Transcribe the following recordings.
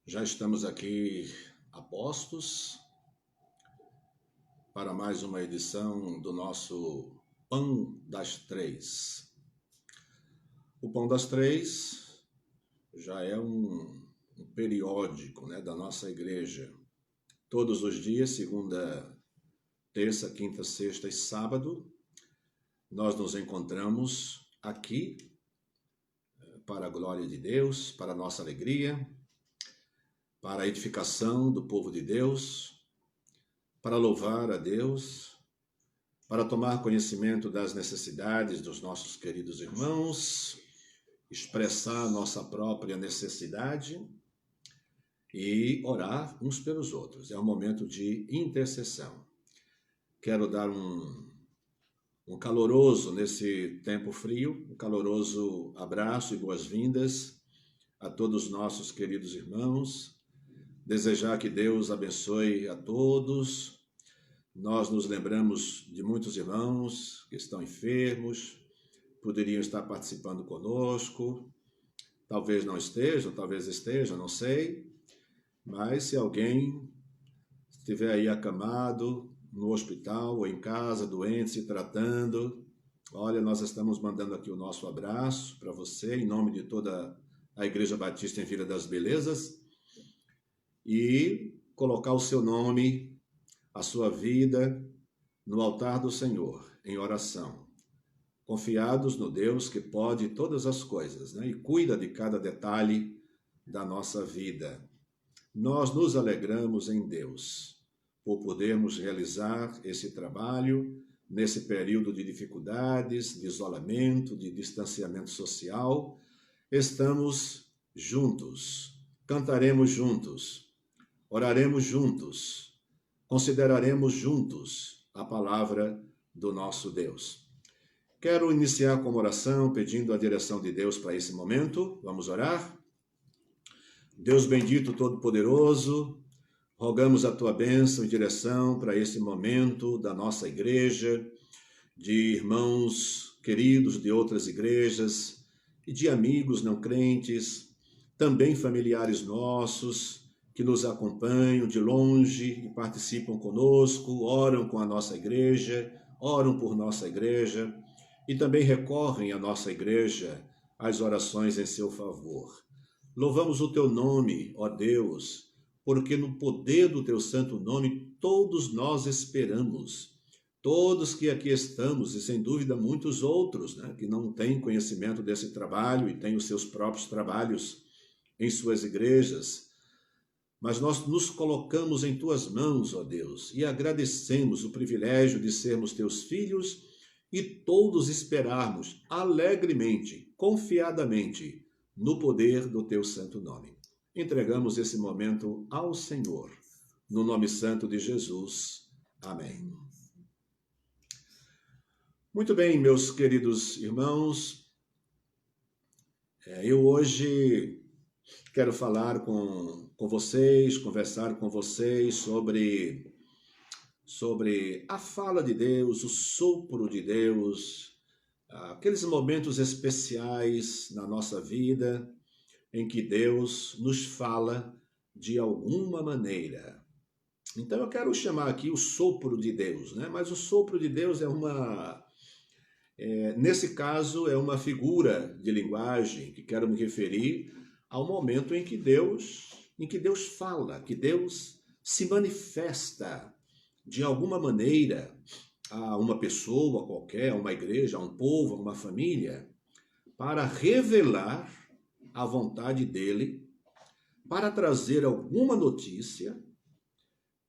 Já estamos aqui a postos para mais uma edição do nosso Pão das Três. O Pão das Três já é um periódico, da nossa igreja. Todos os dias, segunda, terça, quinta, sexta e sábado, nós nos encontramos aqui para a glória de Deus, para a nossa alegria, para a edificação do povo de Deus, para louvar a Deus, para tomar conhecimento das necessidades dos nossos queridos irmãos, expressar nossa própria necessidade e orar uns pelos outros. É um momento de intercessão. Quero dar um caloroso, nesse tempo frio, um caloroso abraço e boas-vindas a todos os nossos queridos irmãos. Desejar que Deus abençoe a todos. Nós nos lembramos de muitos irmãos que estão enfermos, poderiam estar participando conosco, talvez não estejam, talvez estejam, não sei, mas se alguém estiver aí acamado, no hospital ou em casa, doente, se tratando, olha, nós estamos mandando aqui o nosso abraço para você, em nome de toda a Igreja Batista em Vila das Belezas, e colocar o seu nome, a sua vida, no altar do Senhor, em oração, confiados no Deus que pode todas as coisas, e cuida de cada detalhe da nossa vida. Nós nos alegramos em Deus por podermos realizar esse trabalho nesse período de dificuldades, de isolamento, de distanciamento social. Estamos juntos, cantaremos juntos, oraremos juntos, consideraremos juntos a palavra do nosso Deus. Quero iniciar com uma oração pedindo a direção de Deus para esse momento. Vamos orar? Deus bendito, todo-poderoso, rogamos a tua bênção e direção para esse momento da nossa igreja, de irmãos queridos de outras igrejas e de amigos não crentes, também familiares nossos, que nos acompanham de longe e participam conosco, oram com a nossa igreja, oram por nossa igreja e também recorrem à nossa igreja às orações em seu favor. Louvamos o teu nome, ó Deus, porque no poder do teu santo nome todos nós esperamos. Todos que aqui estamos, e sem dúvida muitos outros, que não têm conhecimento desse trabalho e têm os seus próprios trabalhos em suas igrejas, mas nós nos colocamos em tuas mãos, ó Deus, e agradecemos o privilégio de sermos teus filhos e todos esperarmos alegremente, confiadamente, no poder do teu santo nome. Entregamos esse momento ao Senhor, no nome santo de Jesus. Amém. Muito bem, meus queridos irmãos, eu hoje quero falar com vocês, conversar com vocês sobre a fala de Deus, o sopro de Deus, aqueles momentos especiais na nossa vida em que Deus nos fala de alguma maneira. Então eu quero chamar aqui o sopro de Deus, mas o sopro de Deus nesse caso é uma figura de linguagem que quero me referir ao momento em que Deus fala, que Deus se manifesta de alguma maneira a uma pessoa qualquer, a uma igreja, a um povo, a uma família, para revelar a vontade dele, para trazer alguma notícia,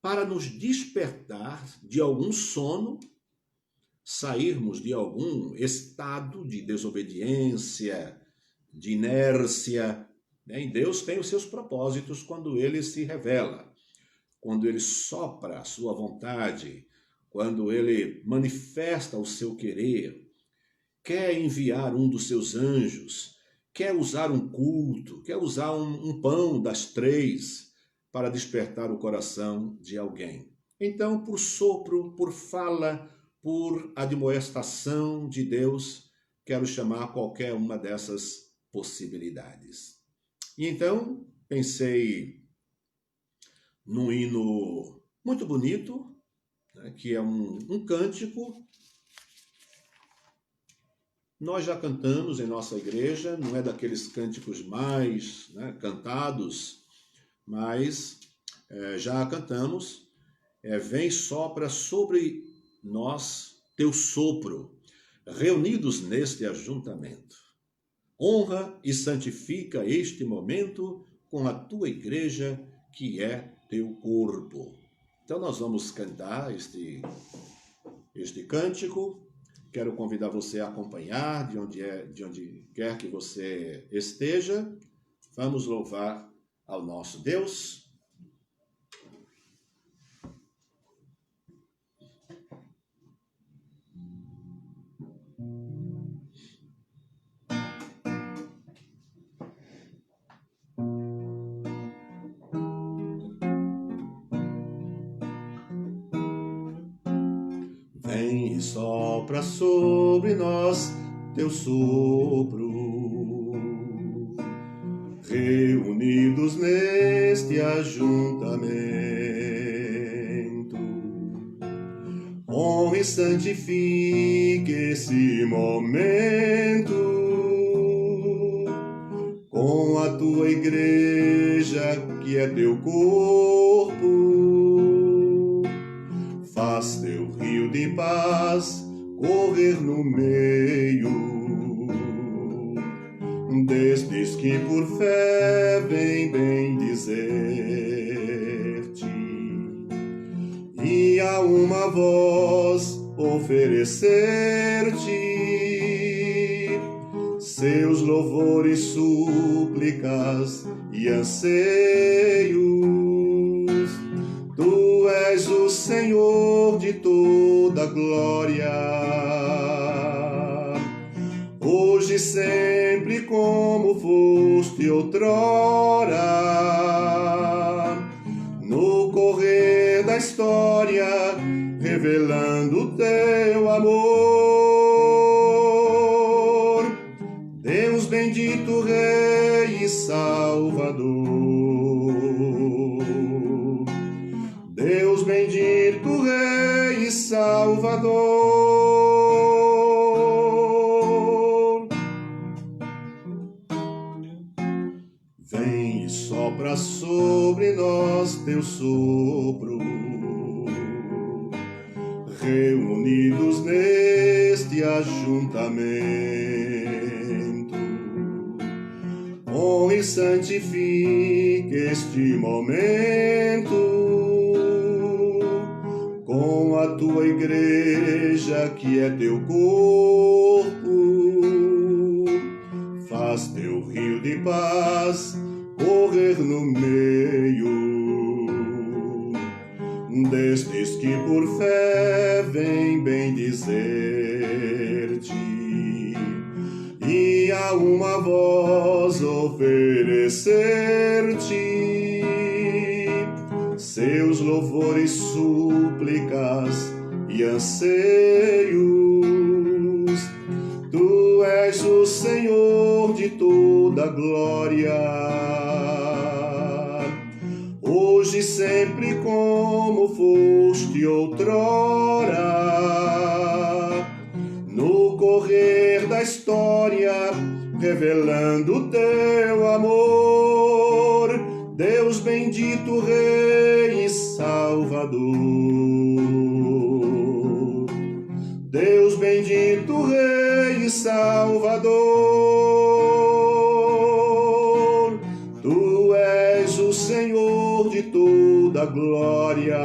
para nos despertar de algum sono, sairmos de algum estado de desobediência, de inércia. E Deus tem os seus propósitos quando ele se revela, quando ele sopra a sua vontade, quando ele manifesta o seu querer, quer enviar um dos seus anjos, quer usar um culto, quer usar um pão das três para despertar o coração de alguém. Então, por sopro, por fala, por admoestação de Deus, quero chamar qualquer uma dessas possibilidades. E então, pensei num hino muito bonito, né, que é um cântico. Nós já cantamos em nossa igreja, não é daqueles cânticos mais, né, cantados, mas já cantamos. Vem sopra sobre nós teu sopro, reunidos neste ajuntamento. Honra e santifica este momento com a tua igreja, que é teu corpo. Então nós vamos cantar este cântico. Quero convidar você a acompanhar de onde quer que você esteja. Vamos louvar ao nosso Deus. Vem e sopra sobre nós teu sopro, reunidos neste ajuntamento. Honra e santifique esse momento com a tua igreja, que é teu corpo. Faz teu rio de paz correr no meio destes que por fé vem bem dizer-te, e a uma voz oferecer-te seus louvores, súplicas e anseios. Tu és o Senhor de toda glória, hoje e sempre como foste outrora, no correr da história, revelando teu amor. Deus bendito, Rei e Salvador. Deus bendito, Rei e Salvador. Vem e sopra sobre nós teu sopro, reunidos neste ajuntamento. Honra e santifique este momento com a tua igreja, que é teu corpo. Faz teu rio de paz correr no meio destes que por fé vem bem dizer-te, e a uma voz oferecer-te seus louvores, súplicas e anseios. Tu és o Senhor de toda glória, hoje e sempre como foste outrora, no correr da história, revelando teu amor. Deus bendito, Rei e Salvador. Deus bendito, Rei e Salvador. Tu és o Senhor de toda glória,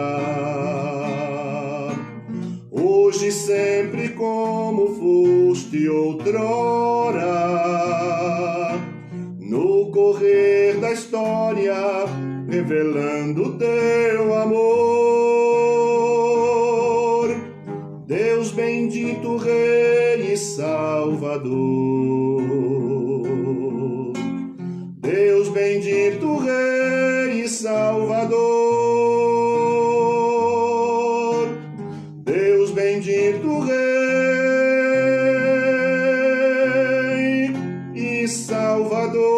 hoje e sempre como foste outrora, no correr da história, revelando teu amor. Deus bendito, Rei e Salvador. Deus bendito, Rei e Salvador. Deus bendito, Rei e Salvador.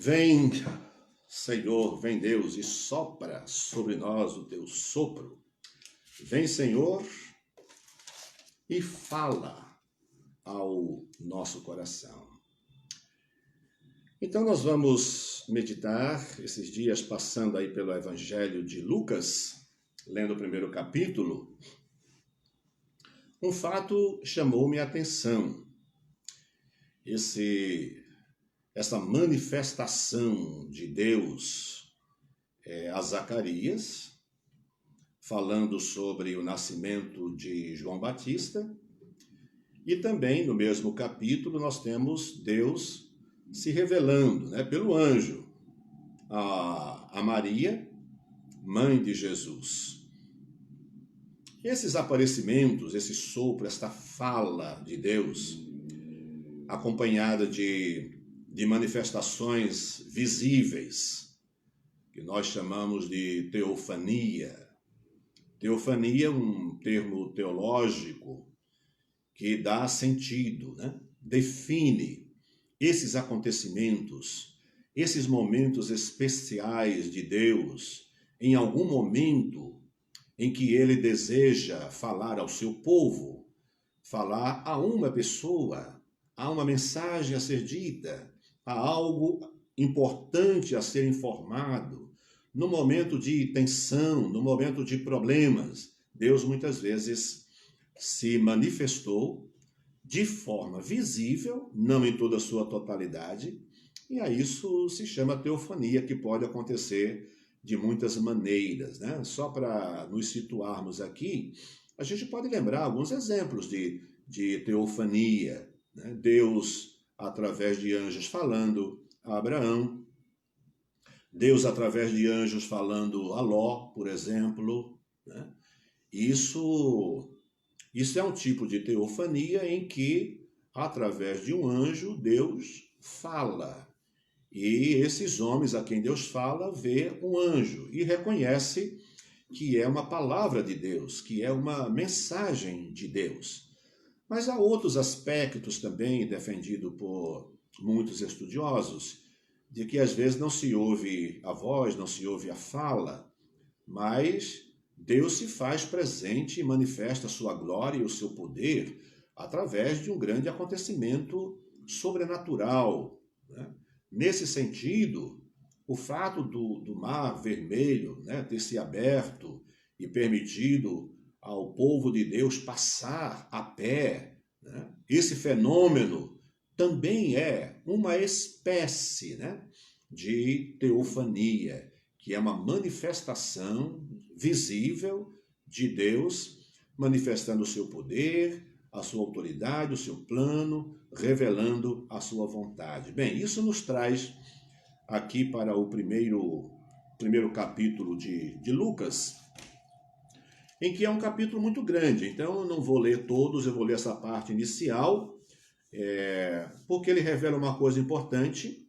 Vem, Senhor, vem Deus, e sopra sobre nós o teu sopro. Vem, Senhor, e fala ao nosso coração. Então nós vamos meditar esses dias passando aí pelo Evangelho de Lucas, lendo o primeiro capítulo. Um fato chamou-me a atenção. Essa manifestação de Deus a Zacarias, falando sobre o nascimento de João Batista, e também no mesmo capítulo nós temos Deus se revelando, pelo anjo a Maria, mãe de Jesus. Esses aparecimentos, esse sopro, esta fala de Deus, acompanhada de manifestações visíveis, que nós chamamos de teofania. Teofania é um termo teológico que dá sentido, define esses acontecimentos, esses momentos especiais de Deus, em algum momento em que ele deseja falar ao seu povo, falar a uma pessoa, há uma mensagem a ser dita, há algo importante a ser informado. No momento de tensão, no momento de problemas, Deus muitas vezes se manifestou de forma visível, não em toda a sua totalidade, e a isso se chama teofania, que pode acontecer de muitas maneiras, Só para nos situarmos aqui, a gente pode lembrar alguns exemplos de teofania, Deus, através de anjos, falando a Abraão, Deus, através de anjos, falando a Ló, por exemplo. Isso é um tipo de teofania em que, através de um anjo, Deus fala. E esses homens a quem Deus fala, vê um anjo e reconhece que é uma palavra de Deus, que é uma mensagem de Deus. Mas há outros aspectos também defendidos por muitos estudiosos, de que às vezes não se ouve a voz, não se ouve a fala, mas Deus se faz presente e manifesta a sua glória e o seu poder através de um grande acontecimento sobrenatural. Nesse sentido, o fato do Mar Vermelho ter se aberto e permitido ao povo de Deus passar a pé, esse fenômeno também é uma espécie de teofania, que é uma manifestação visível de Deus, manifestando o seu poder, a sua autoridade, o seu plano, revelando a sua vontade. Bem, isso nos traz aqui para o primeiro capítulo de Lucas, em que é um capítulo muito grande. Então eu não vou ler todos, eu vou ler essa parte inicial, porque ele revela uma coisa importante.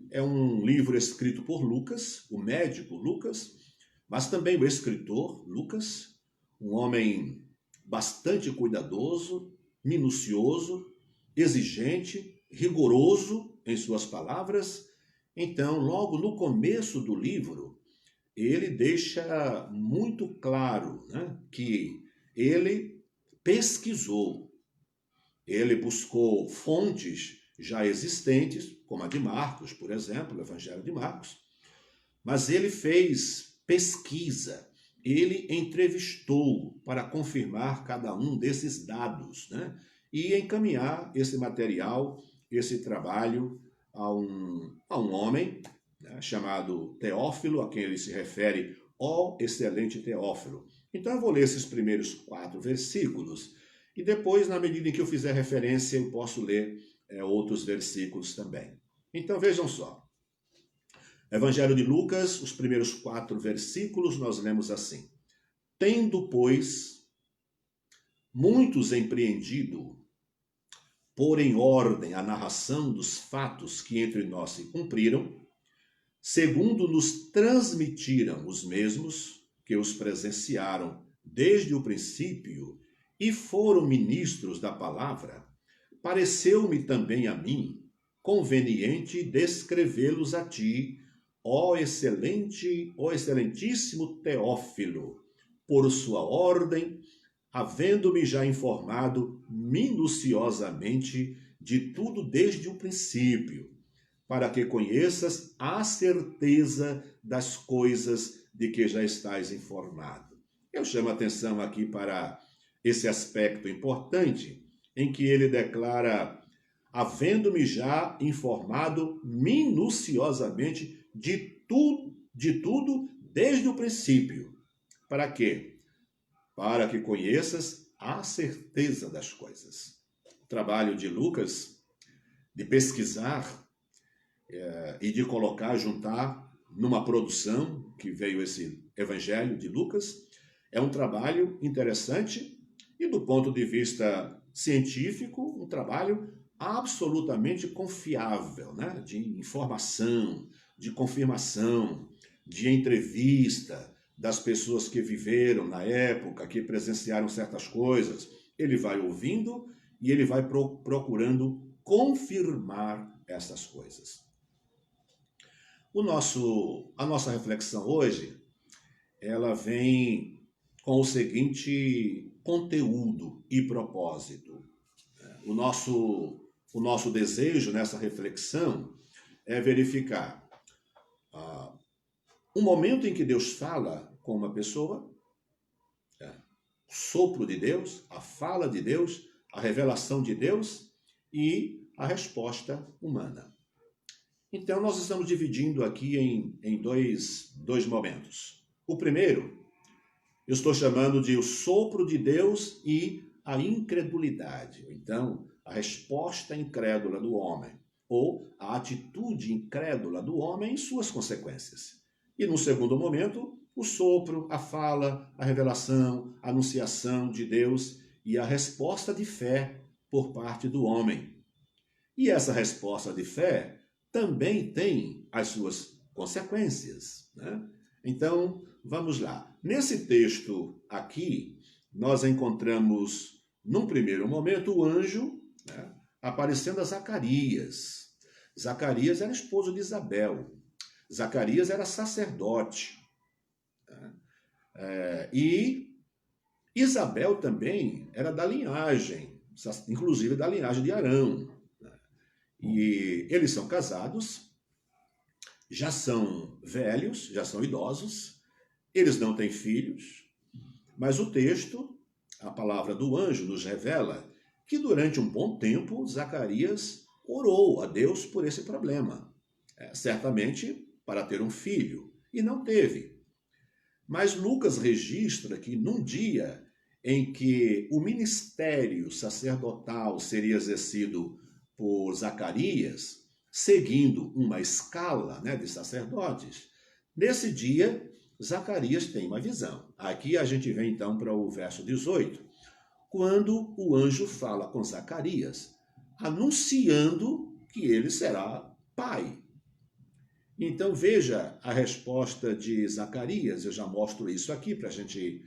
É um livro escrito por Lucas, o médico Lucas, mas também o escritor Lucas, um homem bastante cuidadoso, minucioso, exigente, rigoroso em suas palavras. Então, logo no começo do livro, ele deixa muito claro que ele pesquisou, ele buscou fontes já existentes, como a de Marcos, por exemplo, o Evangelho de Marcos, mas ele fez pesquisa, ele entrevistou para confirmar cada um desses dados, e encaminhar esse material, esse trabalho a um homem chamado Teófilo, a quem ele se refere, ó excelente Teófilo. Então eu vou ler esses primeiros 4 versículos e depois, na medida em que eu fizer referência, eu posso ler outros versículos também. Então vejam só. Evangelho de Lucas, os primeiros 4 versículos, nós lemos assim: Tendo, pois, muitos empreendido, pôr em ordem a narração dos fatos que entre nós se cumpriram, segundo nos transmitiram os mesmos que os presenciaram desde o princípio e foram ministros da palavra, pareceu-me também a mim conveniente descrevê-los a ti, ó excelentíssimo Teófilo, por sua ordem, havendo-me já informado minuciosamente de tudo desde o princípio, para que conheças a certeza das coisas de que já estás informado. Eu chamo a atenção aqui para esse aspecto importante, em que ele declara: havendo-me já informado minuciosamente de tudo desde o princípio. Para quê? Para que conheças a certeza das coisas. O trabalho de Lucas, de pesquisar e de colocar, juntar numa produção que veio esse Evangelho de Lucas, é um trabalho interessante e, do ponto de vista científico, um trabalho absolutamente confiável, né? De informação, de confirmação, de entrevista das pessoas que viveram na época, que presenciaram certas coisas. Ele vai ouvindo e ele vai procurando confirmar essas coisas. A nossa reflexão hoje, ela vem com o seguinte conteúdo e propósito. O nosso desejo nessa reflexão é verificar um momento em que Deus fala com uma pessoa, o sopro de Deus, a fala de Deus, a revelação de Deus e a resposta humana. Então, nós estamos dividindo aqui em dois momentos. O primeiro, eu estou chamando de o sopro de Deus e a incredulidade. Então, a resposta incrédula do homem, ou a atitude incrédula do homem e suas consequências. E no segundo momento, o sopro, a fala, a revelação, a anunciação de Deus e a resposta de fé por parte do homem. E essa resposta de fé também tem as suas consequências, né? Então, vamos lá. Nesse texto aqui, nós encontramos, num primeiro momento, o anjo, né, aparecendo a Zacarias. Zacarias era esposo de Isabel. Zacarias era sacerdote. Né? E Isabel também era da linhagem, inclusive da linhagem de Arão. E eles são casados, já são velhos, já são idosos, eles não têm filhos, mas o texto, a palavra do anjo, nos revela que durante um bom tempo Zacarias orou a Deus por esse problema, certamente para ter um filho, e não teve. Mas Lucas registra que num dia em que o ministério sacerdotal seria exercido por Zacarias, seguindo uma escala, né, de sacerdotes, nesse dia, Zacarias tem uma visão. Aqui a gente vem então para o verso 18, quando o anjo fala com Zacarias, anunciando que ele será pai. Então veja a resposta de Zacarias, eu já mostro isso aqui para a gente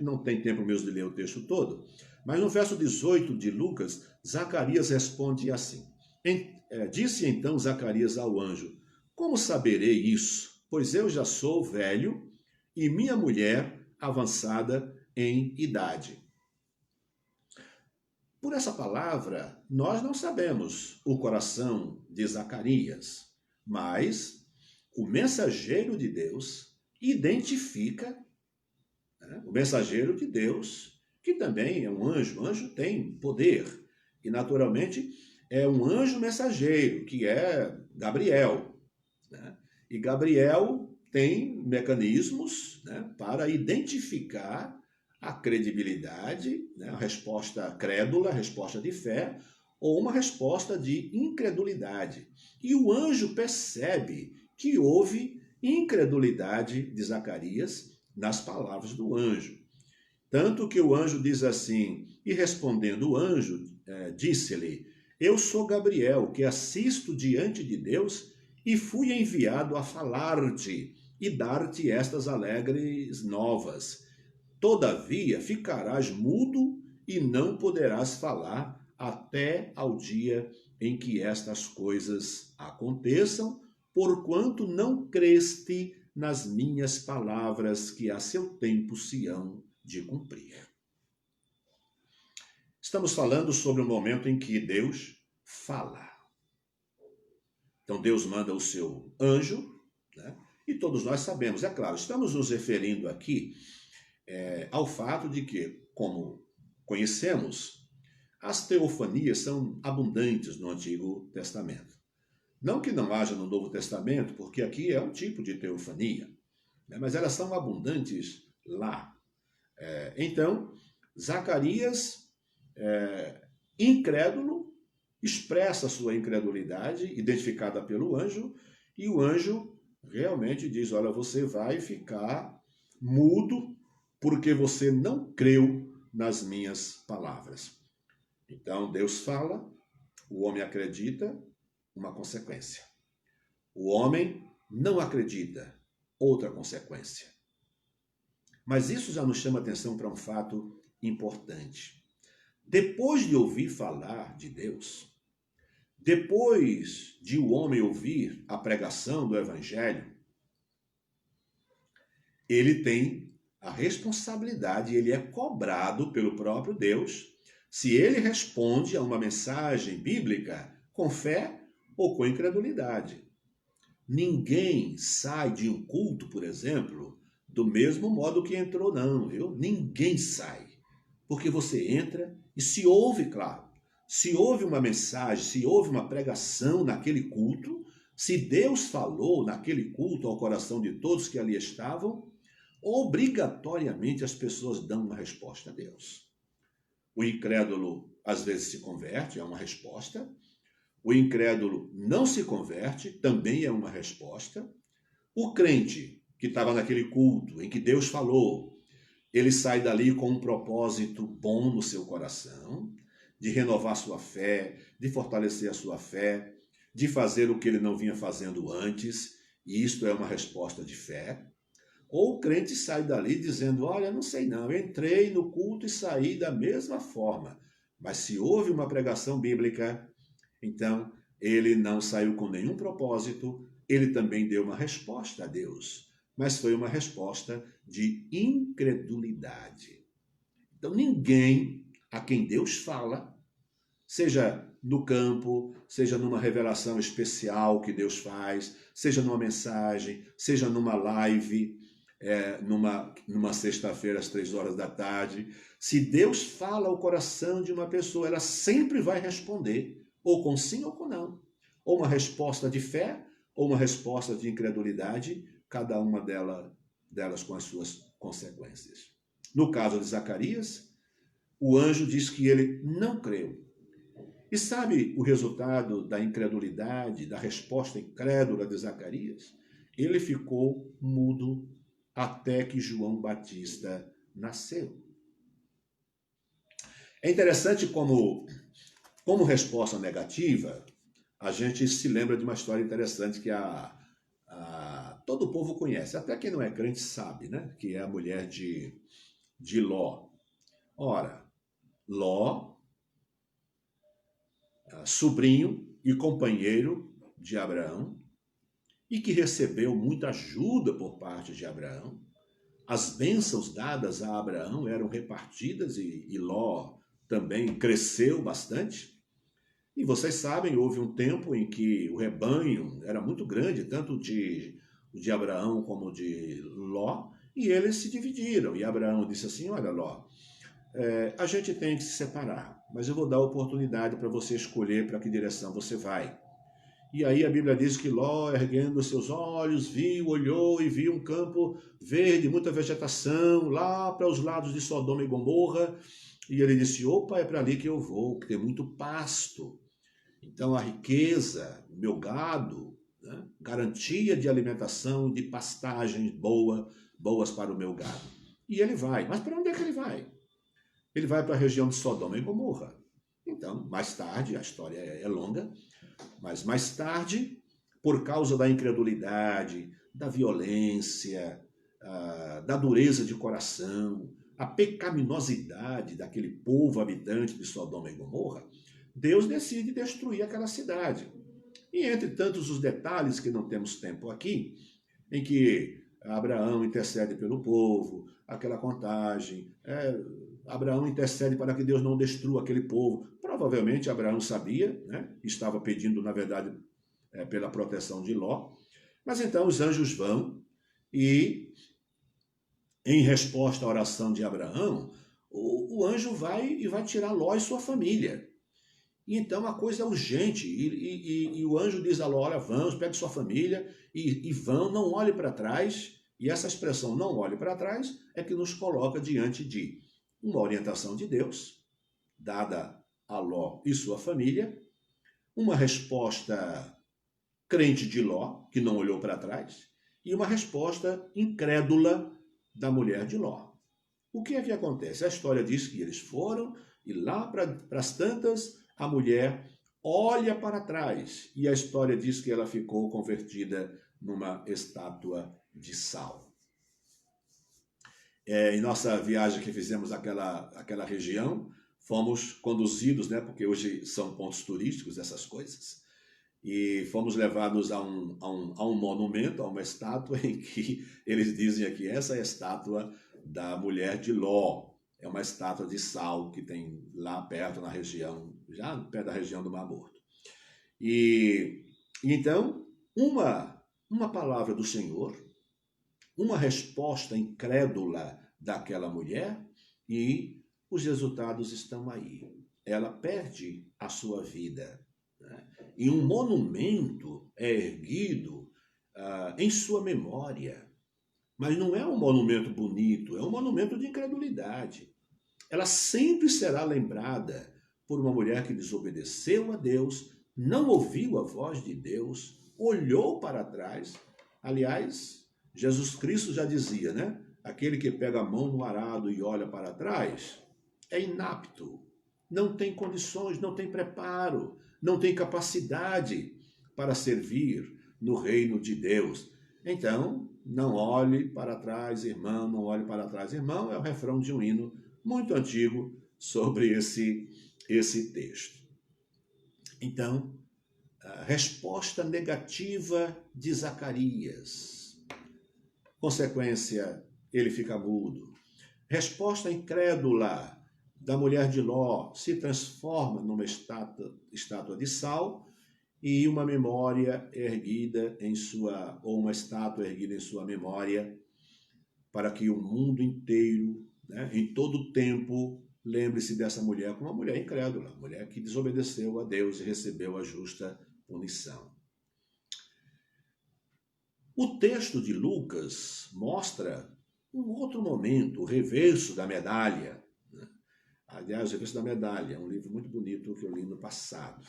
não tem tempo mesmo de ler o texto todo, mas no verso 18 de Lucas, Zacarias responde assim: disse então Zacarias ao anjo: como saberei isso? Pois eu já sou velho e minha mulher avançada em idade. Por essa palavra, nós não sabemos o coração de Zacarias, mas o mensageiro de Deus identifica, né, o mensageiro de Deus, que também é um anjo. O anjo tem poder e, naturalmente, é um anjo mensageiro, que é Gabriel. Né? E Gabriel tem mecanismos, né, para identificar a credibilidade, né, a resposta crédula, a resposta de fé, ou uma resposta de incredulidade. E o anjo percebe que houve incredulidade de Zacarias nas palavras do anjo. Tanto que o anjo diz assim: e respondendo o anjo, disse-lhe: eu sou Gabriel, que assisto diante de Deus e fui enviado a falar-te e dar-te estas alegres novas. Todavia ficarás mudo e não poderás falar até ao dia em que estas coisas aconteçam, porquanto não creste nas minhas palavras que a seu tempo se hão de cumprir. Estamos falando sobre o momento em que Deus fala. Então Deus manda o seu anjo, né? E todos nós sabemos, é claro, estamos nos referindo aqui ao fato de que, como conhecemos, as teofanias são abundantes no Antigo Testamento. Não que não haja no Novo Testamento, porque aqui é um tipo de teofania, né? Mas elas são abundantes lá. Então, Zacarias, incrédulo, expressa sua incredulidade, identificada pelo anjo, e o anjo realmente diz, olha, você vai ficar mudo porque você não creu nas minhas palavras. Então Deus fala, o homem acredita, uma consequência. O homem não acredita, outra consequência. Mas isso já nos chama atenção para um fato importante. Depois de ouvir falar de Deus, depois de o homem ouvir a pregação do Evangelho, ele tem a responsabilidade, ele é cobrado pelo próprio Deus, se ele responde a uma mensagem bíblica com fé ou com incredulidade. Ninguém sai de um culto, por exemplo, do mesmo modo que entrou, não, viu? Ninguém sai. Porque você entra e se ouve, claro, se ouve uma mensagem, se ouve uma pregação naquele culto, se Deus falou naquele culto ao coração de todos que ali estavam, obrigatoriamente as pessoas dão uma resposta a Deus. O incrédulo às vezes se converte, é uma resposta. O incrédulo não se converte, também é uma resposta. O crente que estava naquele culto em que Deus falou, ele sai dali com um propósito bom no seu coração, de renovar sua fé, de fortalecer a sua fé, de fazer o que ele não vinha fazendo antes, e isto é uma resposta de fé. Ou o crente sai dali dizendo, olha, não sei não, eu entrei no culto e saí da mesma forma. Mas se houve uma pregação bíblica, então ele não saiu com nenhum propósito, ele também deu uma resposta a Deus. Mas foi uma resposta de incredulidade. Então ninguém a quem Deus fala, seja no campo, seja numa revelação especial que Deus faz, seja numa mensagem, seja numa live, numa sexta-feira às 3 horas da tarde, se Deus fala ao coração de uma pessoa, ela sempre vai responder, ou com sim ou com não. Ou uma resposta de fé, ou uma resposta de incredulidade, cada uma delas com as suas consequências. No caso de Zacarias, o anjo diz que ele não creu. E sabe o resultado da incredulidade, da resposta incrédula de Zacarias? Ele ficou mudo até que João Batista nasceu. É interessante como resposta negativa, a gente se lembra de uma história interessante que todo o povo conhece, até quem não é crente sabe, né? Que é a mulher de Ló. Ora, Ló, sobrinho e companheiro de Abraão, e que recebeu muita ajuda por parte de Abraão. As bênçãos dadas a Abraão eram repartidas e Ló também cresceu bastante. E vocês sabem, houve um tempo em que o rebanho era muito grande, tanto de Abraão como de Ló, e eles se dividiram. E Abraão disse assim, olha Ló, a gente tem que se separar, mas eu vou dar a oportunidade para você escolher para que direção você vai. E aí a Bíblia diz que Ló, erguendo seus olhos, olhou e viu um campo verde, muita vegetação, lá para os lados de Sodoma e Gomorra. E ele disse, opa, é para ali que eu vou, que tem muito pasto. Então a riqueza, meu gado, né, garantia de alimentação, de pastagens boas para o meu gado. E ele vai. Mas para onde é que ele vai? Ele vai para a região de Sodoma e Gomorra. Então, mais tarde, a história é longa, mas mais tarde, por causa da incredulidade, da violência, da dureza de coração, a pecaminosidade daquele povo habitante de Sodoma e Gomorra, Deus decide destruir aquela cidade. E entre tantos os detalhes que não temos tempo aqui, em que Abraão intercede pelo povo, aquela contagem, Abraão intercede para que Deus não destrua aquele povo. Provavelmente Abraão sabia, né? Estava pedindo, na verdade, pela proteção de Ló. Mas então os anjos vão e, em resposta à oração de Abraão, o anjo vai e vai tirar Ló e sua família. E então a coisa é urgente. E o anjo diz a Ló: olha, vamos, pegue sua família e vão, não olhe para trás. E essa expressão não olhe para trás é que nos coloca diante de uma orientação de Deus, dada a Ló e sua família, uma resposta crente de Ló, que não olhou para trás, e uma resposta incrédula da mulher de Ló. O que é que acontece? A história diz que eles foram e lá para as tantas, a mulher olha para trás e a história diz que ela ficou convertida numa estátua de sal. Em nossa viagem que fizemos àquela região, fomos conduzidos, né, porque hoje são pontos turísticos essas coisas, e fomos levados a um monumento, a uma estátua em que eles dizem que essa é a estátua da mulher de Ló. É uma estátua de sal que tem lá perto na região, já perto da região do Mar Morto. E então, uma palavra do Senhor, uma resposta incrédula daquela mulher e os resultados estão aí. Ela perde a sua vida, né? E um monumento é erguido em sua memória. Mas não é um monumento bonito, é um monumento de incredulidade. Ela sempre será lembrada por uma mulher que desobedeceu a Deus, não ouviu a voz de Deus, olhou para trás. Aliás, Jesus Cristo já dizia, né? Aquele que pega a mão no arado e olha para trás é inapto, não tem condições, não tem preparo, não tem capacidade para servir no reino de Deus. Então, não olhe para trás, irmão, não olhe para trás, irmão, é o refrão de um hino muito antigo sobre esse texto. Então, a resposta negativa de Zacarias. Consequência, ele fica mudo. Resposta incrédula da mulher de Ló se transforma numa estátua de sal e uma memória erguida em sua, ou uma estátua erguida em sua memória, para que o mundo inteiro, né, em todo o tempo, lembre-se dessa mulher como uma mulher incrédula, mulher que desobedeceu a Deus e recebeu a justa punição. O texto de Lucas mostra um outro momento, o reverso da medalha. Aliás, o reverso da medalha é um livro muito bonito que eu li no passado.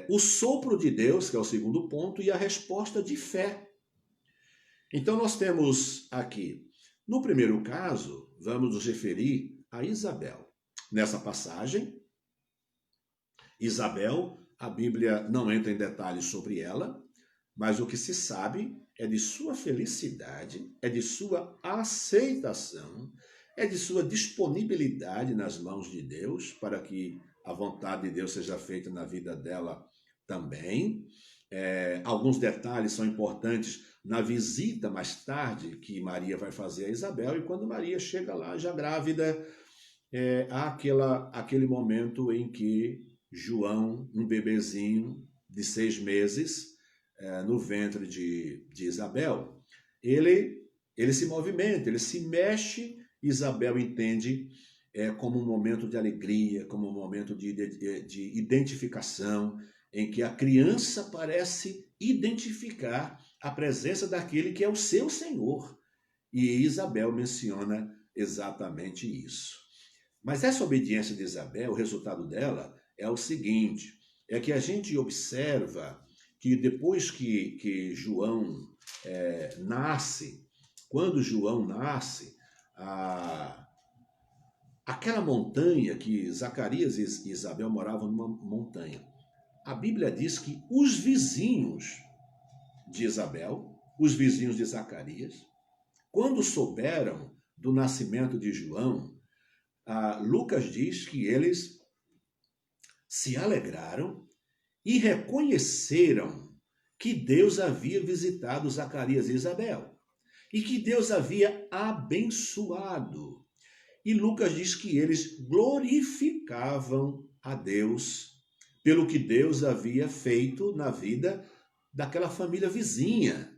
O sopro de Deus, que é o segundo ponto, e a resposta de fé. Então nós temos aqui, no primeiro caso, vamos nos referir a Isabel. Nessa passagem, Isabel, a Bíblia não entra em detalhes sobre ela, mas o que se sabe é de sua felicidade, é de sua aceitação, é de sua disponibilidade nas mãos de Deus para que a vontade de Deus seja feita na vida dela também. Alguns detalhes são importantes na visita mais tarde que Maria vai fazer a Isabel, e quando Maria chega lá já grávida, há aquele momento em que João, um bebezinho de 6 meses, no ventre de Isabel, ele se movimenta, ele se mexe. Isabel entende como um momento de alegria, como um momento de identificação, em que a criança parece identificar a presença daquele que é o seu Senhor. E Isabel menciona exatamente isso. Mas essa obediência de Isabel, o resultado dela é o seguinte, é que a gente observa que depois que João nasce, quando João nasce, aquela montanha que Zacarias e Isabel moravam numa montanha, a Bíblia diz que os vizinhos de Isabel, os vizinhos de Zacarias, quando souberam do nascimento de João, Lucas diz que eles se alegraram e reconheceram que Deus havia visitado Zacarias e Isabel e que Deus havia abençoado. E Lucas diz que eles glorificavam a Deus pelo que Deus havia feito na vida daquela família vizinha.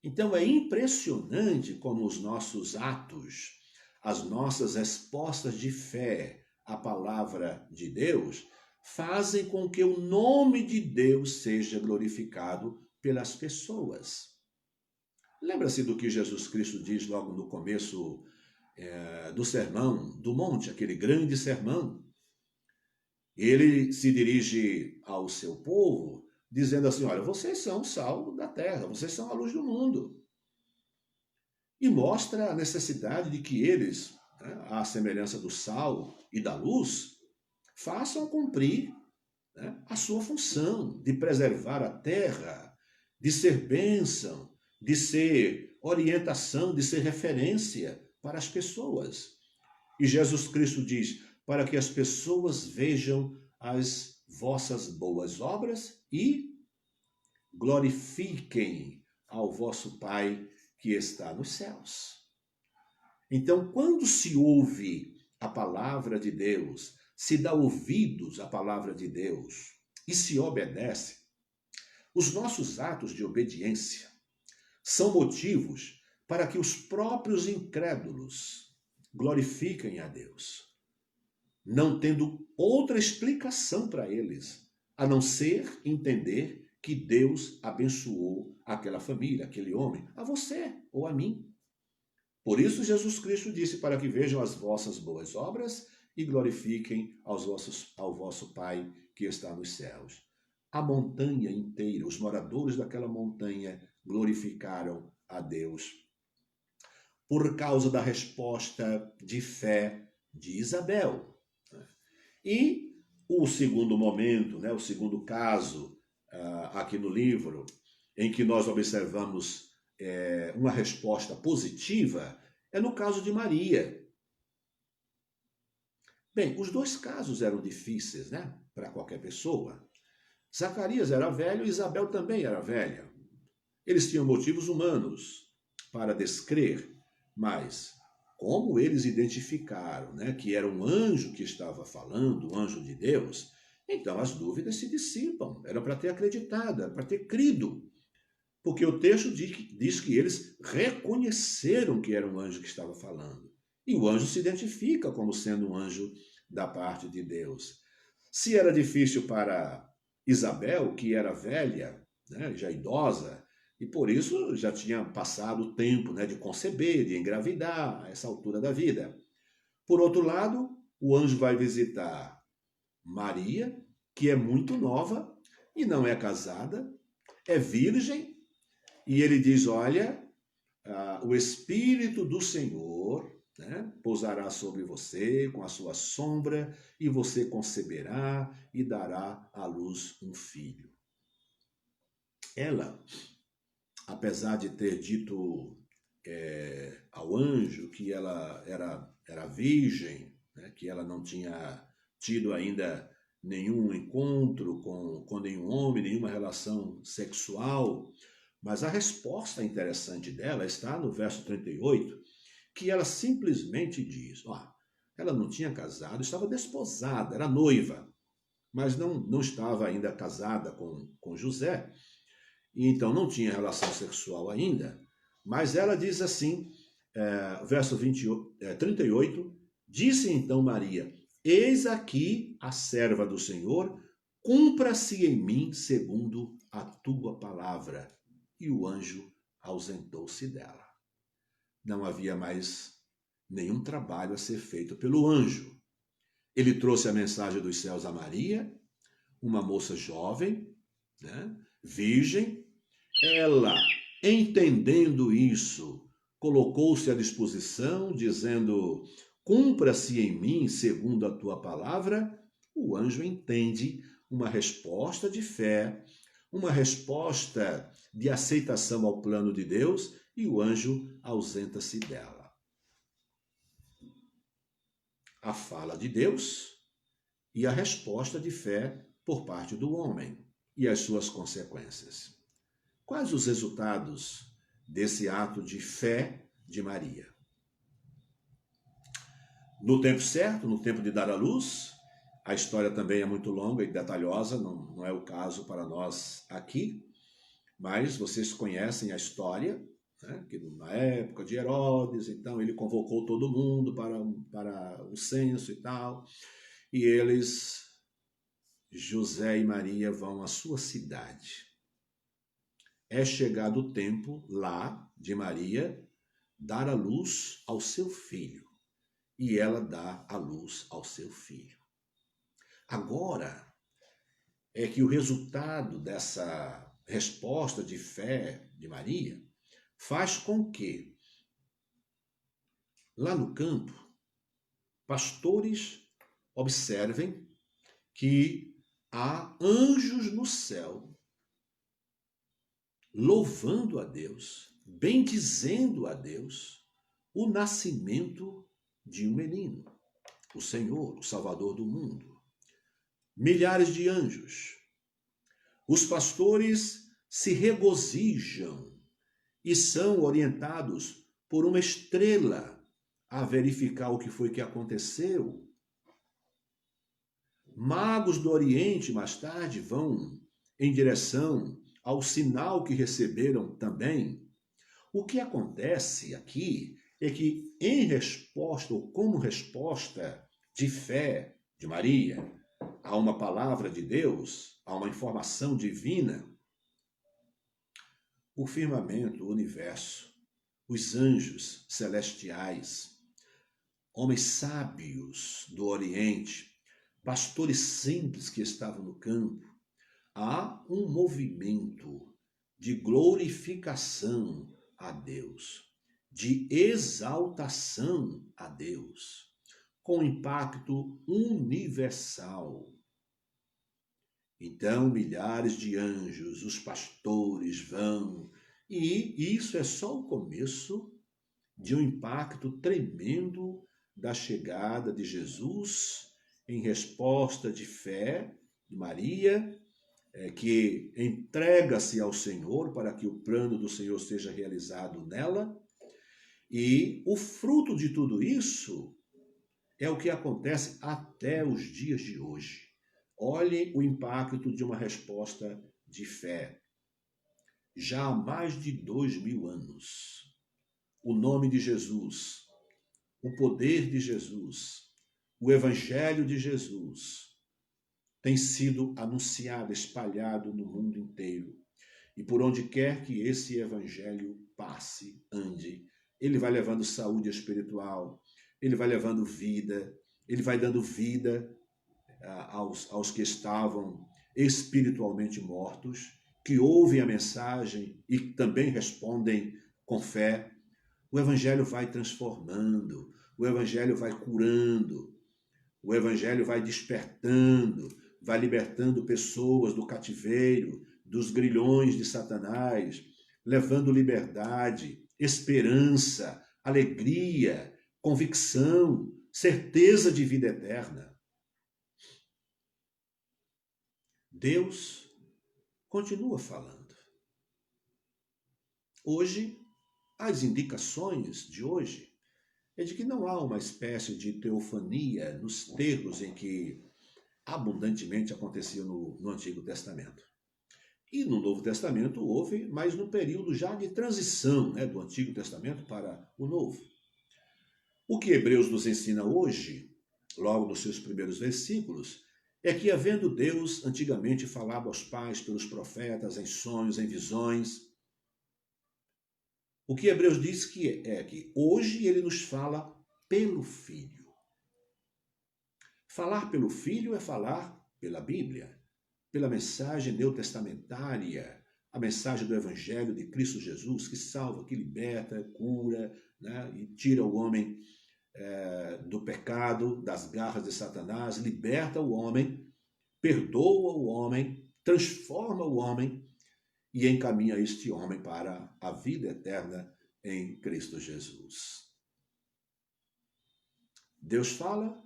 Então é impressionante como os nossos atos, as nossas respostas de fé à palavra de Deus, fazem com que o nome de Deus seja glorificado pelas pessoas. Lembra-se do que Jesus Cristo diz logo no começo do sermão do monte, aquele grande sermão? Ele se dirige ao seu povo dizendo assim: olha, vocês são o sal da terra, vocês são a luz do mundo. E mostra a necessidade de que eles, à semelhança do sal e da luz, façam cumprir a sua função de preservar a terra, de ser bênção, de ser orientação, de ser referência para as pessoas. E Jesus Cristo diz: para que as pessoas vejam as vossas boas obras e glorifiquem ao vosso Pai que está nos céus. Então, quando se ouve a palavra de Deus, se dá ouvidos à palavra de Deus e se obedece, os nossos atos de obediência são motivos para que os próprios incrédulos glorifiquem a Deus, não tendo outra explicação para eles, a não ser entender que Deus abençoou aquela família, aquele homem, a você ou a mim. Por isso Jesus Cristo disse: para que vejam as vossas boas obras e glorifiquem ao vosso Pai que está nos céus. A montanha inteira, os moradores daquela montanha glorificaram a Deus por causa da resposta de fé de Isabel. E o segundo momento, o segundo caso aqui no livro, em que nós observamos uma resposta positiva, é no caso de Maria. Bem, os dois casos eram difíceis, para qualquer pessoa. Zacarias era velho e Isabel também era velha. Eles tinham motivos humanos para descrer, mas como eles identificaram que era um anjo que estava falando, um anjo de Deus, então as dúvidas se dissipam. Era para ter acreditado, era para ter crido. Porque o texto diz que eles reconheceram que era um anjo que estava falando. E o anjo se identifica como sendo um anjo da parte de Deus. Se era difícil para Isabel, que era velha, já idosa, e por isso já tinha passado o tempo de conceber, de engravidar, a essa altura da vida. Por outro lado, o anjo vai visitar Maria, que é muito nova e não é casada, é virgem, e ele diz: olha, o Espírito do Senhor pousará sobre você com a sua sombra, e você conceberá e dará à luz um filho. Ela, apesar de ter dito ao anjo que ela era virgem, que ela não tinha tido ainda nenhum encontro com nenhum homem, nenhuma relação sexual, mas a resposta interessante dela está no verso 38, que ela simplesmente diz: ela não tinha casado, estava desposada, era noiva, mas não estava ainda casada com José, e então não tinha relação sexual ainda, mas ela diz assim, verso 38, disse então Maria: eis aqui a serva do Senhor, cumpra-se em mim segundo a tua palavra. E o anjo ausentou-se dela. Não havia mais nenhum trabalho a ser feito pelo anjo. Ele trouxe a mensagem dos céus a Maria, uma moça jovem, virgem. Ela, entendendo isso, colocou-se à disposição, dizendo: cumpra-se em mim segundo a tua palavra. O anjo entende uma resposta de fé, uma resposta de aceitação ao plano de Deus, e o anjo ausenta-se dela. A fala de Deus e a resposta de fé por parte do homem e as suas consequências. Quais os resultados desse ato de fé de Maria? No tempo certo, no tempo de dar à luz, a história também é muito longa e detalhosa, não é o caso para nós aqui, mas vocês conhecem a história, né, que na época de Herodes, então ele convocou todo mundo para o censo e tal, e eles, José e Maria, vão à sua cidade. É chegado o tempo lá de Maria dar à luz ao seu filho, e ela dá à luz ao seu filho. Agora é que o resultado dessa resposta de fé de Maria faz com que, lá no campo, pastores observem que há anjos no céu louvando a Deus, bendizendo a Deus o nascimento de um menino, o Senhor, o Salvador do mundo. Milhares de anjos. Os pastores se regozijam e são orientados por uma estrela a verificar o que foi que aconteceu. Magos do Oriente, mais tarde, vão em direção ao sinal que receberam também. O que acontece aqui é que, em resposta, ou como resposta de fé de Maria, a uma palavra de Deus, a uma informação divina, o firmamento, o universo, os anjos celestiais, homens sábios do Oriente, pastores simples que estavam no campo, há um movimento de glorificação a Deus, de exaltação a Deus, com impacto universal. Então, milhares de anjos, os pastores vão, e isso é só o começo de um impacto tremendo da chegada de Jesus em resposta de fé de Maria, que entrega-se ao Senhor para que o plano do Senhor seja realizado nela. E o fruto de tudo isso é o que acontece até os dias de hoje. Olhem o impacto de uma resposta de fé. Já há mais de 2000 anos, o nome de Jesus, o poder de Jesus, o evangelho de Jesus tem sido anunciado, espalhado no mundo inteiro. E por onde quer que esse evangelho passe, ande, ele vai levando saúde espiritual, ele vai levando vida, ele vai dando vida aos que estavam espiritualmente mortos, que ouvem a mensagem e também respondem com fé. O evangelho vai transformando, o evangelho vai curando, o evangelho vai despertando, vai libertando pessoas do cativeiro, dos grilhões de Satanás, levando liberdade, esperança, alegria, convicção, certeza de vida eterna. Deus continua falando. Hoje, as indicações de hoje é de que não há uma espécie de teofania nos termos em que abundantemente acontecia no Antigo Testamento. E no Novo Testamento houve, mas no período já de transição, do Antigo Testamento para o Novo. O que Hebreus nos ensina hoje, logo nos seus primeiros versículos, é que, havendo Deus antigamente falado aos pais pelos profetas, em sonhos, em visões, o que Hebreus diz é que hoje ele nos fala pelo Filho. Falar pelo Filho é falar pela Bíblia, pela mensagem neotestamentária, a mensagem do Evangelho de Cristo Jesus, que salva, que liberta, cura, e tira o homem do pecado, das garras de Satanás, liberta o homem, perdoa o homem, transforma o homem e encaminha este homem para a vida eterna em Cristo Jesus. Deus fala,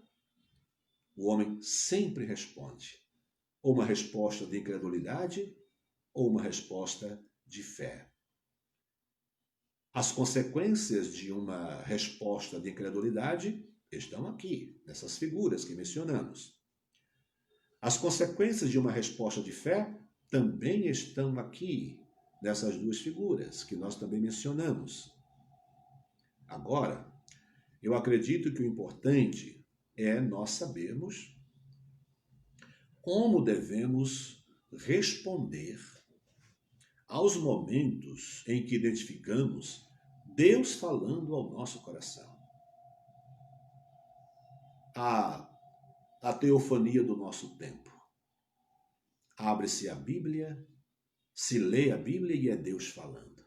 o homem sempre responde. Ou uma resposta de incredulidade, ou uma resposta de fé. As consequências de uma resposta de incredulidade estão aqui, nessas figuras que mencionamos. As consequências de uma resposta de fé também estão aqui, nessas duas figuras que nós também mencionamos. Agora, eu acredito que o importante é nós sabermos como devemos responder aos momentos em que identificamos Deus falando ao nosso coração. A teofania do nosso tempo. Abre-se a Bíblia, se lê a Bíblia e é Deus falando.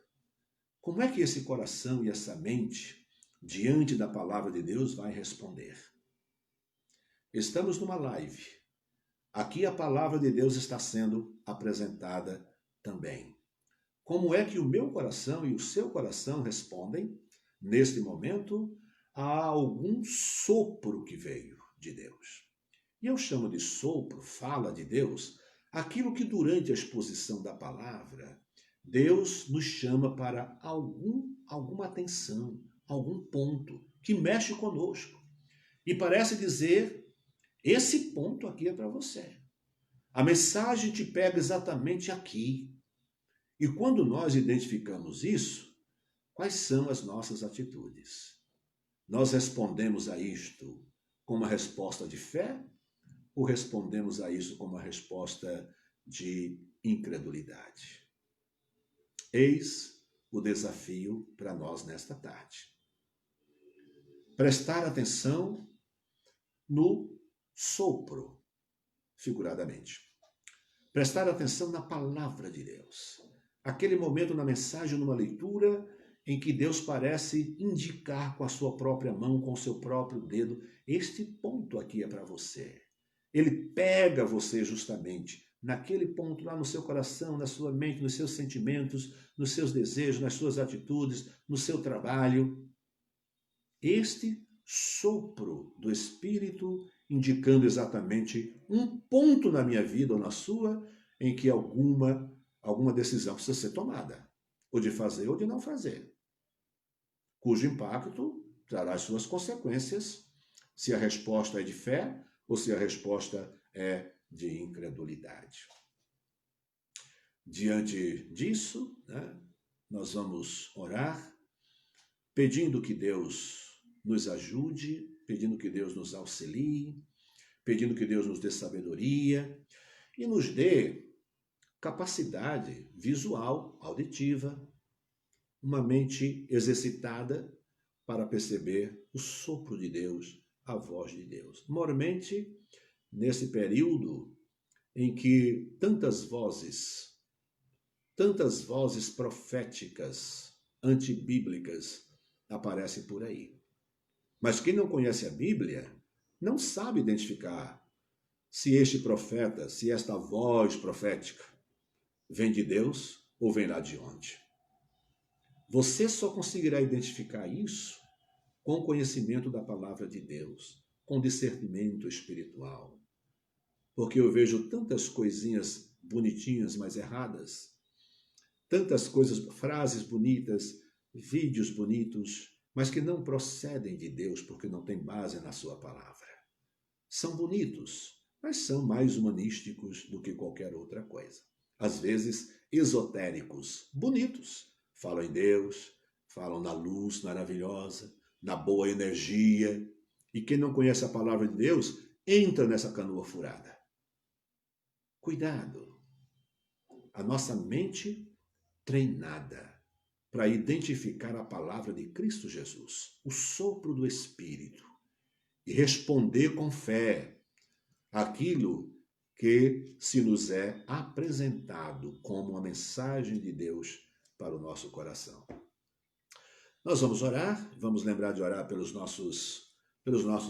Como é que esse coração e essa mente, diante da palavra de Deus, vai responder? Estamos numa live. Aqui a palavra de Deus está sendo apresentada também. Como é que o meu coração e o seu coração respondem, neste momento, a algum sopro que veio de Deus? E eu chamo de sopro, fala de Deus, aquilo que durante a exposição da palavra, Deus nos chama para alguma atenção, algum ponto que mexe conosco. E parece dizer, esse ponto aqui é para você. A mensagem te pega exatamente aqui. E quando nós identificamos isso, quais são as nossas atitudes? Nós respondemos a isto com uma resposta de fé ou respondemos a isso com uma resposta de incredulidade? Eis o desafio para nós nesta tarde. Prestar atenção no sopro, figuradamente. Prestar atenção na palavra de Deus. Aquele momento na mensagem, numa leitura, em que Deus parece indicar com a sua própria mão, com o seu próprio dedo, este ponto aqui é para você. Ele pega você justamente naquele ponto lá no seu coração, na sua mente, nos seus sentimentos, nos seus desejos, nas suas atitudes, no seu trabalho. Este sopro do Espírito indicando exatamente um ponto na minha vida ou na sua em que alguma decisão precisa ser tomada, ou de fazer ou de não fazer, cujo impacto trará as suas consequências, se a resposta é de fé ou se a resposta é de incredulidade. Diante disso, nós vamos orar, pedindo que Deus nos ajude, pedindo que Deus nos auxilie, pedindo que Deus nos dê sabedoria e nos dê capacidade visual, auditiva, uma mente exercitada para perceber o sopro de Deus, a voz de Deus. Normalmente, nesse período em que tantas vozes proféticas, antibíblicas aparecem por aí. Mas quem não conhece a Bíblia não sabe identificar se este profeta, se esta voz profética vem de Deus ou vem lá de onde. Você só conseguirá identificar isso com o conhecimento da palavra de Deus, com discernimento espiritual. Porque eu vejo tantas coisinhas bonitinhas, mas erradas, tantas coisas, frases bonitas, vídeos bonitos, mas que não procedem de Deus porque não tem base na sua palavra. São bonitos, mas são mais humanísticos do que qualquer outra coisa. Às vezes, esotéricos, bonitos. Falam em Deus, falam na luz maravilhosa, na boa energia. E quem não conhece a palavra de Deus, entra nessa canoa furada. Cuidado. A nossa mente treinada para identificar a palavra de Cristo Jesus, o sopro do Espírito, e responder com fé aquilo que se nos é apresentado como uma mensagem de Deus para o nosso coração. Nós vamos orar, vamos lembrar de orar pelos nossos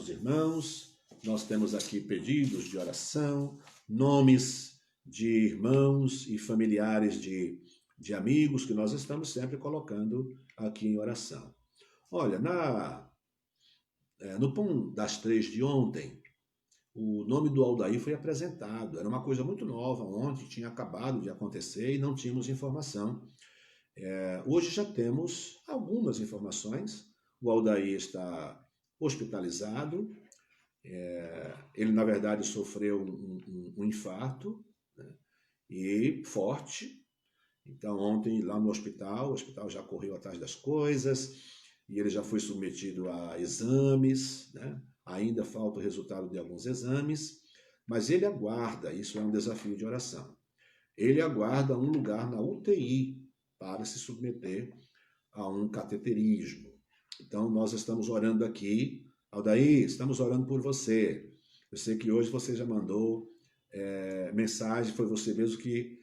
irmãos. Nós temos aqui pedidos de oração, nomes de irmãos e familiares de de amigos que nós estamos sempre colocando aqui em oração. Olha, no Pão das Três de ontem, o nome do Aldair foi apresentado. Era uma coisa muito nova ontem, tinha acabado de acontecer e não tínhamos informação. Hoje já temos algumas informações. O Aldair está hospitalizado. Ele, na verdade, sofreu um infarto, né, e forte. Então, ontem, lá no hospital, o hospital já correu atrás das coisas e ele já foi submetido a exames, né? Ainda falta o resultado de alguns exames, mas ele aguarda, isso é um desafio de oração, ele aguarda um lugar na UTI para se submeter a um cateterismo. Então, nós estamos orando aqui. Aldair, estamos orando por você. Eu sei que hoje você já mandou mensagem, foi você mesmo que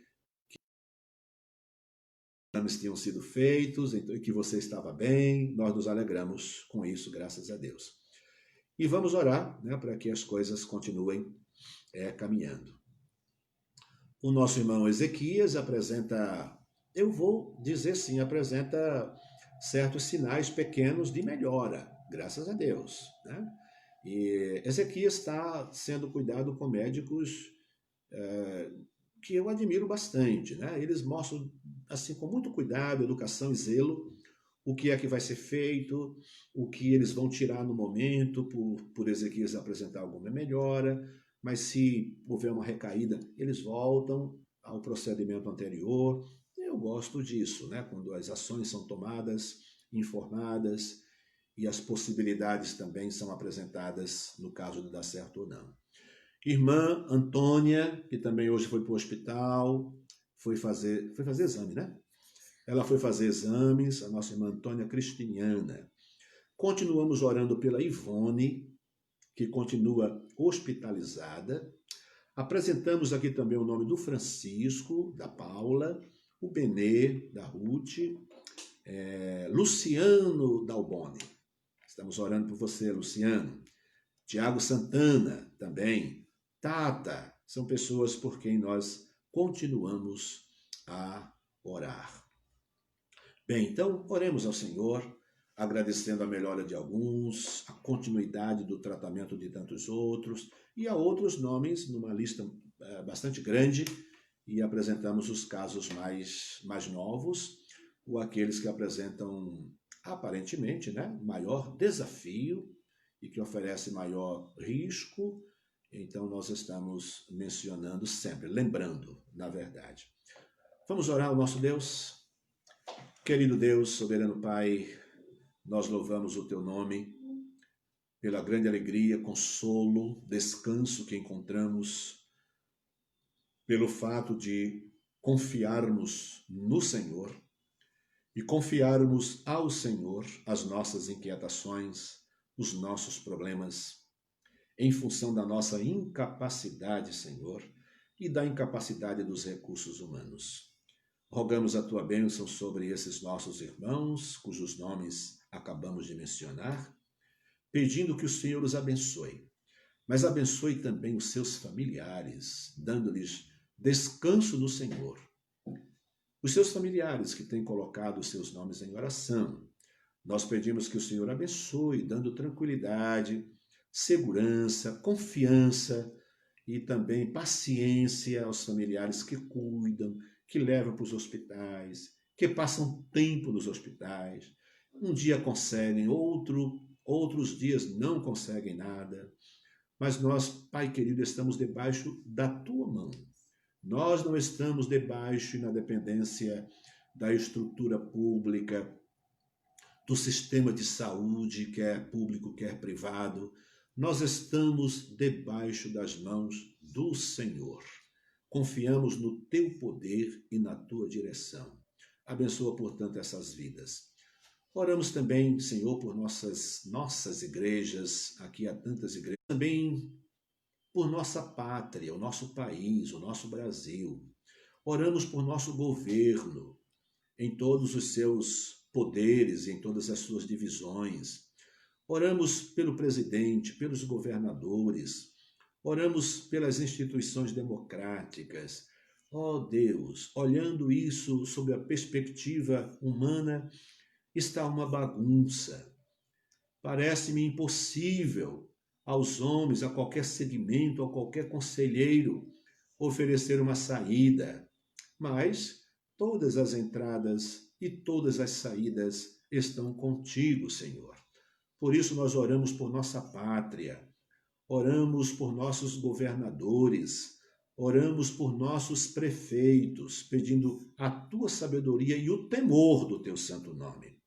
exames tinham sido feitos e que você estava bem. Nós nos alegramos com isso, graças a Deus. E vamos orar, né, para que as coisas continuem caminhando. O nosso irmão Ezequias apresenta, eu vou dizer sim, apresenta certos sinais pequenos de melhora, graças a Deus, né? E Ezequias está sendo cuidado com médicos que eu admiro bastante, né? Eles mostram, assim, com muito cuidado, educação e zelo, o que é que vai ser feito, o que eles vão tirar no momento, por Ezequias apresentar alguma melhora, mas se houver uma recaída, eles voltam ao procedimento anterior. Eu gosto disso, né? Quando as ações são tomadas, informadas, e as possibilidades também são apresentadas no caso de dar certo ou não. Irmã Antônia, que também hoje foi para o hospital, foi fazer exame, né? Ela foi fazer exames, a nossa irmã Antônia Cristiniana. Continuamos orando pela Ivone, que continua hospitalizada. Apresentamos aqui também o nome do Francisco, da Paula, o Benê, da Ruth, Luciano Dalboni. Estamos orando por você, Luciano. Tiago Santana, também. Tata, são pessoas por quem nós continuamos a orar. Bem, então, oremos ao Senhor, agradecendo a melhora de alguns, a continuidade do tratamento de tantos outros, e a outros nomes, numa lista bastante grande, e apresentamos os casos mais novos, ou aqueles que apresentam, aparentemente, né, maior desafio e que oferece maior risco. Então, nós estamos mencionando sempre, lembrando, na verdade. Vamos orar ao nosso Deus? Querido Deus, soberano Pai, nós louvamos o Teu nome pela grande alegria, consolo, descanso que encontramos, pelo fato de confiarmos no Senhor e confiarmos ao Senhor as nossas inquietações, os nossos problemas, em função da nossa incapacidade, Senhor, e da incapacidade dos recursos humanos. Rogamos a Tua bênção sobre esses nossos irmãos, cujos nomes acabamos de mencionar, pedindo que o Senhor os abençoe, mas abençoe também os seus familiares, dando-lhes descanso no Senhor. Os seus familiares que têm colocado os seus nomes em oração, nós pedimos que o Senhor abençoe, dando tranquilidade, segurança, confiança e também paciência aos familiares que cuidam, que levam para os hospitais, que passam tempo nos hospitais. Um dia conseguem, outros dias não conseguem nada. Mas nós, Pai querido, estamos debaixo da Tua mão. Nós não estamos debaixo e na dependência da estrutura pública, do sistema de saúde, quer público, quer privado. Nós estamos debaixo das mãos do Senhor. Confiamos no Teu poder e na Tua direção. Abençoa, portanto, essas vidas. Oramos também, Senhor, por nossas igrejas, aqui há tantas igrejas, também por nossa pátria, o nosso país, o nosso Brasil. Oramos por nosso governo, em todos os seus poderes, em todas as suas divisões. Oramos pelo presidente, pelos governadores, oramos pelas instituições democráticas, Ó Deus, olhando isso sob a perspectiva humana, está uma bagunça. Parece-me impossível aos homens, a qualquer segmento, a qualquer conselheiro, oferecer uma saída. Mas todas as entradas e todas as saídas estão contigo, Senhor. Por isso nós oramos por nossa pátria, oramos por nossos governadores, oramos por nossos prefeitos, pedindo a tua sabedoria e o temor do teu santo nome.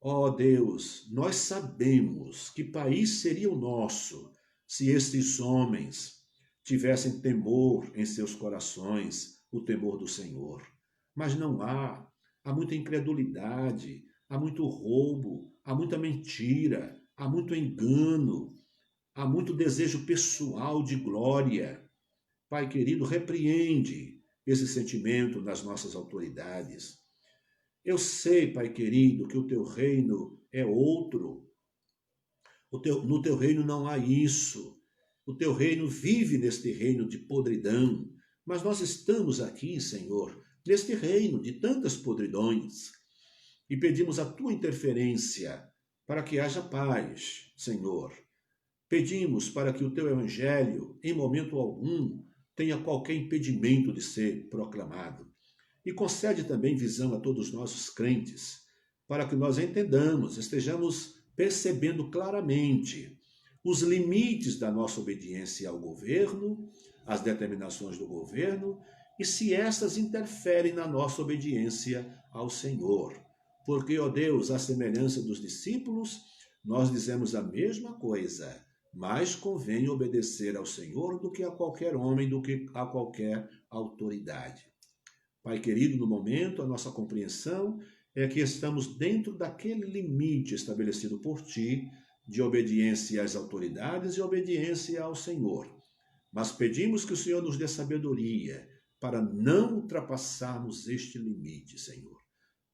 Ó Deus, nós sabemos que país seria o nosso se estes homens tivessem temor em seus corações, o temor do Senhor. Mas não há. Há muita incredulidade, há muito roubo, há muita mentira, há muito engano, há muito desejo pessoal de glória. Pai querido, repreende esse sentimento nas nossas autoridades. Eu sei, Pai querido, que o teu reino é outro. No teu reino não há isso. O teu reino vive neste reino de podridão. Mas nós estamos aqui, Senhor, neste reino de tantas podridões. E pedimos a tua interferência para que haja paz, Senhor. Pedimos para que o teu evangelho, em momento algum, tenha qualquer impedimento de ser proclamado. E concede também visão a todos nós, os crentes, para que nós entendamos, estejamos percebendo claramente os limites da nossa obediência ao governo, às determinações do governo, e se estas interferem na nossa obediência ao Senhor. Porque, ó Deus, à semelhança dos discípulos, nós dizemos a mesma coisa: mais convém obedecer ao Senhor do que a qualquer homem, do que a qualquer autoridade. Pai querido, no momento, a nossa compreensão é que estamos dentro daquele limite estabelecido por Ti de obediência às autoridades e obediência ao Senhor. Mas pedimos que o Senhor nos dê sabedoria para não ultrapassarmos este limite, Senhor.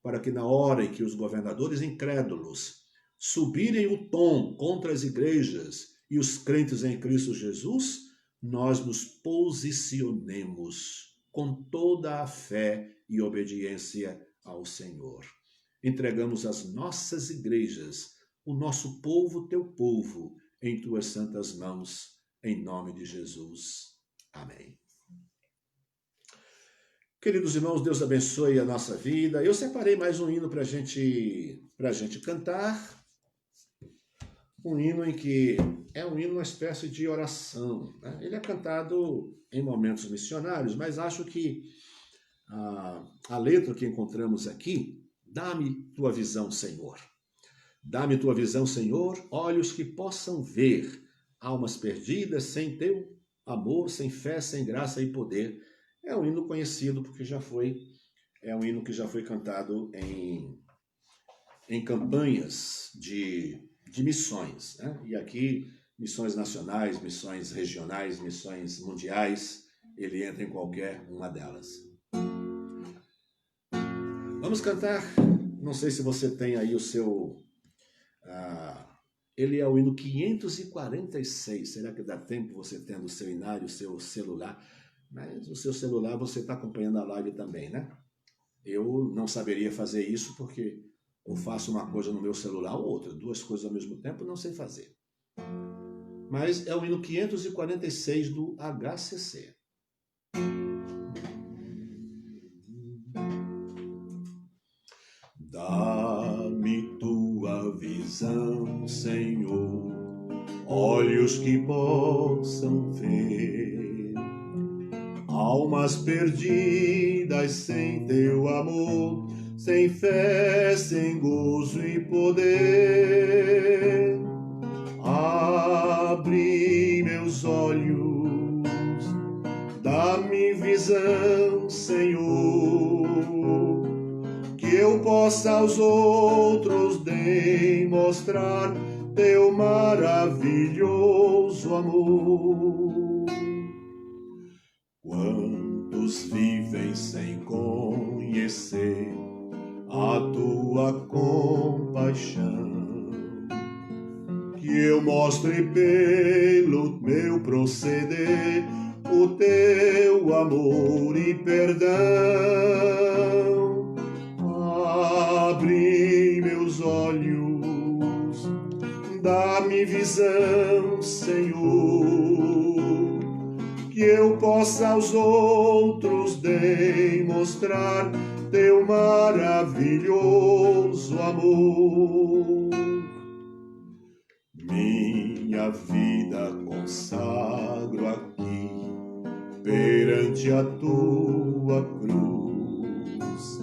Para que na hora em que os governadores incrédulos subirem o tom contra as igrejas e os crentes em Cristo Jesus, nós nos posicionemos com toda a fé e obediência ao Senhor. Entregamos as nossas igrejas, o nosso povo, teu povo, em tuas santas mãos, em nome de Jesus. Amém. Queridos irmãos, Deus abençoe a nossa vida. Eu separei mais um hino para a gente cantar. Um hino em que é um hino, uma espécie de oração, né? Ele é cantado em momentos missionários, mas acho que a letra que encontramos aqui: dá-me tua visão, Senhor. Dá-me tua visão, Senhor, olhos que possam ver, almas perdidas sem teu amor, sem fé, sem graça e poder. É um hino conhecido porque é um hino que já foi cantado em campanhas de missões, né? E aqui, missões nacionais, missões regionais, missões mundiais, ele entra em qualquer uma delas. Vamos cantar. Não sei se você tem aí o seu... ele é o hino 546. Será que dá tempo você tendo o seu inário, o seu celular? Mas o seu celular você está acompanhando a live também, né? Eu não saberia fazer isso porque eu faço uma coisa no meu celular ou outra. Duas coisas ao mesmo tempo não sei fazer. Mas é o hino 546 do HCC. Dá-me tua visão, Senhor, olhos que possam ver, almas perdidas sem teu amor, sem fé, sem gozo e poder. Abre meus olhos, dá-me visão, Senhor, que eu possa aos outros demonstrar teu maravilhoso amor. Quantos vivem sem conhecer a tua compaixão, que eu mostre pelo meu proceder o teu amor e perdão. Abre meus olhos, dá-me visão, Senhor, que eu possa aos outros demonstrar teu maravilhoso amor. Minha vida consagro aqui perante a tua cruz.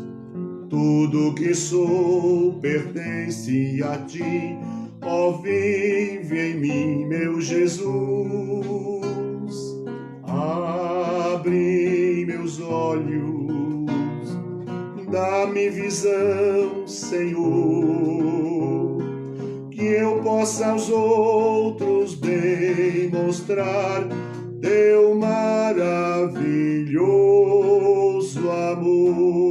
Tudo que sou pertence a ti, ó, vive em mim, meu Jesus. Abre meus olhos, dá-me visão, Senhor, que eu possa aos outros demonstrar teu maravilhoso amor.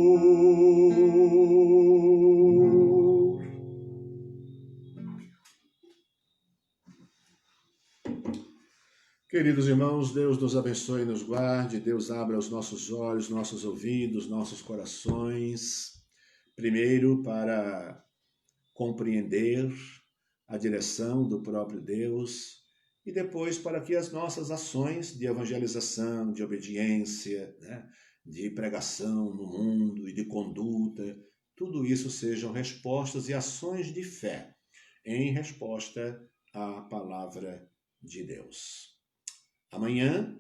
Queridos irmãos, Deus nos abençoe e nos guarde, Deus abra os nossos olhos, nossos ouvidos, nossos corações, primeiro para compreender a direção do próprio Deus e depois para que as nossas ações de evangelização, de obediência, né, de pregação no mundo e de conduta, tudo isso sejam respostas e ações de fé em resposta à palavra de Deus. Amanhã,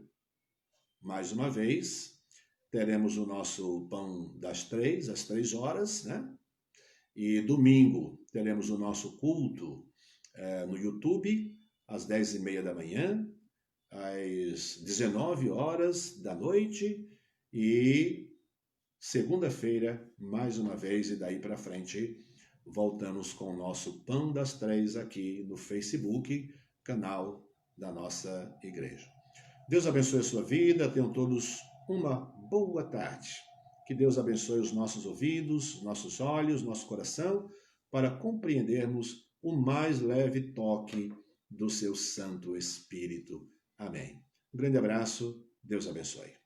mais uma vez, teremos o nosso Pão das Três, às 3 horas, né? E domingo teremos o nosso culto no YouTube, às 10h30 da manhã, às 19 horas da noite, e segunda-feira, mais uma vez, e daí para frente, voltamos com o nosso Pão das Três aqui no Facebook, canal da nossa igreja. Deus abençoe a sua vida, tenham todos uma boa tarde. Que Deus abençoe os nossos ouvidos, nossos olhos, nosso coração, para compreendermos o mais leve toque do seu Santo Espírito. Amém. Um grande abraço, Deus abençoe.